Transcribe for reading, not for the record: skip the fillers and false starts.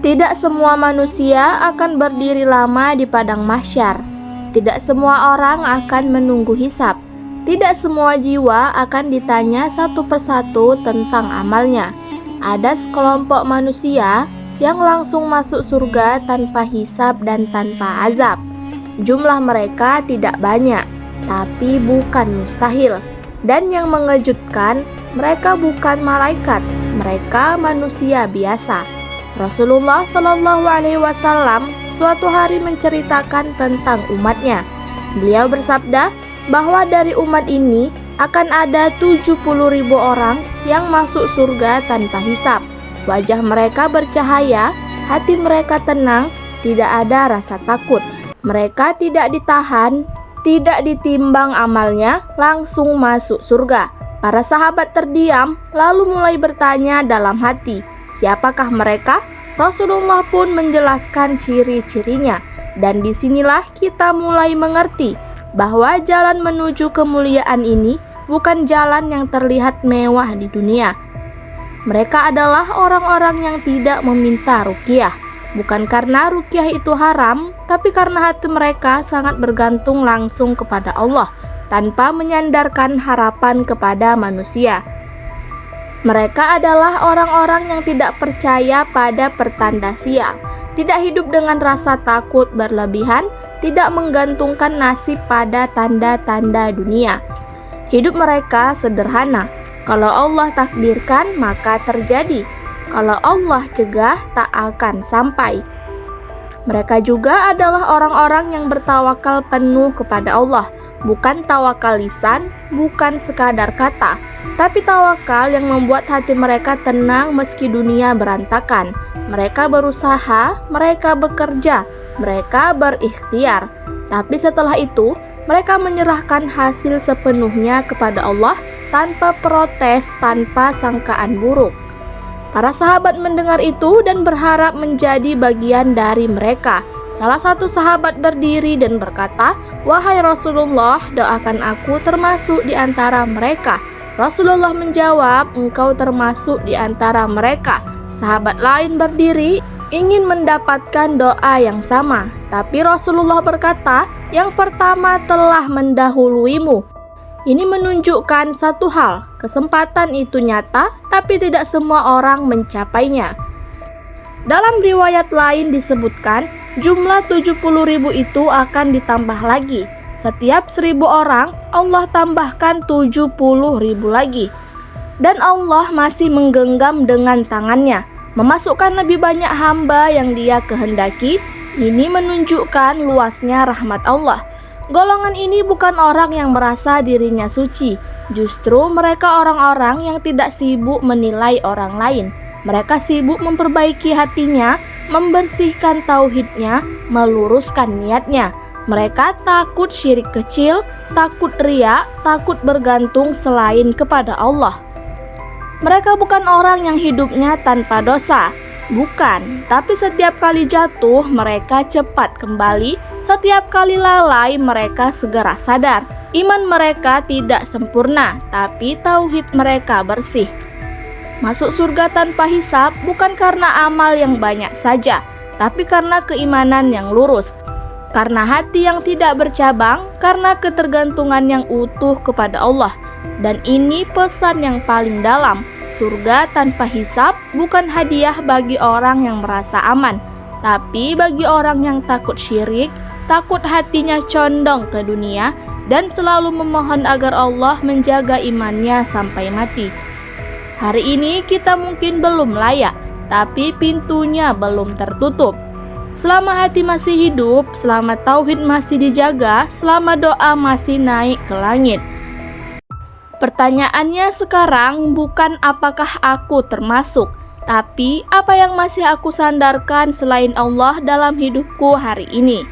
Tidak semua manusia akan berdiri lama di padang mahsyar. Tidak semua orang akan menunggu hisab. Tidak semua jiwa akan ditanya satu persatu tentang amalnya. Ada sekelompok manusia yang langsung masuk surga tanpa hisab dan tanpa azab. Jumlah mereka tidak banyak, tapi bukan mustahil. Dan yang mengejutkan, mereka bukan malaikat, mereka manusia biasa. Rasulullah Shallallahu Alaihi Wasallam suatu hari menceritakan tentang umatnya. Beliau bersabda bahwa dari umat ini akan ada 70.000 orang yang masuk surga tanpa hisab. Wajah mereka bercahaya, hati mereka tenang, tidak ada rasa takut. Mereka tidak ditahan, tidak ditimbang amalnya, langsung masuk surga. Para sahabat terdiam, lalu mulai bertanya dalam hati, siapakah mereka? Rasulullah pun menjelaskan ciri-cirinya. Dan disinilah kita mulai mengerti bahwa jalan menuju kemuliaan ini bukan jalan yang terlihat mewah di dunia. Mereka adalah orang-orang yang tidak meminta ruqyah. Bukan karena ruqyah itu haram, tapi karena hati mereka sangat bergantung langsung kepada Allah, tanpa menyandarkan harapan kepada manusia. Mereka adalah orang-orang yang tidak percaya pada pertanda sial, tidak hidup dengan rasa takut berlebihan, tidak menggantungkan nasib pada tanda-tanda dunia. Hidup mereka sederhana. Kalau Allah takdirkan, maka terjadi. Kalau Allah cegah, tak akan sampai. Mereka juga adalah orang-orang yang bertawakal penuh kepada Allah. Bukan tawakal lisan, bukan sekadar kata, tapi tawakal yang membuat hati mereka tenang meski dunia berantakan. Mereka berusaha, mereka bekerja, mereka berikhtiar. Tapi setelah itu, mereka menyerahkan hasil sepenuhnya kepada Allah tanpa protes, tanpa sangkaan buruk. Para sahabat mendengar itu dan berharap menjadi bagian dari mereka. Salah satu sahabat berdiri dan berkata, "Wahai Rasulullah, doakan aku termasuk di antara mereka." Rasulullah menjawab, "Engkau termasuk di antara mereka." Sahabat lain berdiri, ingin mendapatkan doa yang sama. Tapi Rasulullah berkata, "Yang pertama telah mendahuluimu." Ini menunjukkan satu hal, kesempatan itu nyata, tapi tidak semua orang mencapainya. Dalam riwayat lain disebutkan, jumlah 70.000 itu akan ditambah lagi. Setiap 1.000 orang, Allah tambahkan 70.000 lagi. Dan Allah masih menggenggam dengan tangannya, memasukkan lebih banyak hamba yang Dia kehendaki. Ini menunjukkan luasnya rahmat Allah. Golongan ini bukan orang yang merasa dirinya suci. Justru mereka orang-orang yang tidak sibuk menilai orang lain. Mereka sibuk memperbaiki hatinya, membersihkan tauhidnya, meluruskan niatnya. Mereka takut syirik kecil, takut riya, takut bergantung selain kepada Allah. Mereka bukan orang yang hidupnya tanpa dosa. Bukan, tapi setiap kali jatuh mereka cepat kembali, setiap kali lalai mereka segera sadar. Iman mereka tidak sempurna, tapi tauhid mereka bersih. Masuk surga tanpa hisab bukan karena amal yang banyak saja, tapi karena keimanan yang lurus, karena hati yang tidak bercabang, karena ketergantungan yang utuh kepada Allah. Dan ini pesan yang paling dalam. Surga tanpa hisab bukan hadiah bagi orang yang merasa aman, tapi bagi orang yang takut syirik, takut hatinya condong ke dunia, dan selalu memohon agar Allah menjaga imannya sampai mati. Hari ini kita mungkin belum layak, tapi pintunya belum tertutup. Selama hati masih hidup, selama tauhid masih dijaga, selama doa masih naik ke langit. Pertanyaannya sekarang bukan apakah aku termasuk, tapi apa yang masih aku sandarkan selain Allah dalam hidupku hari ini.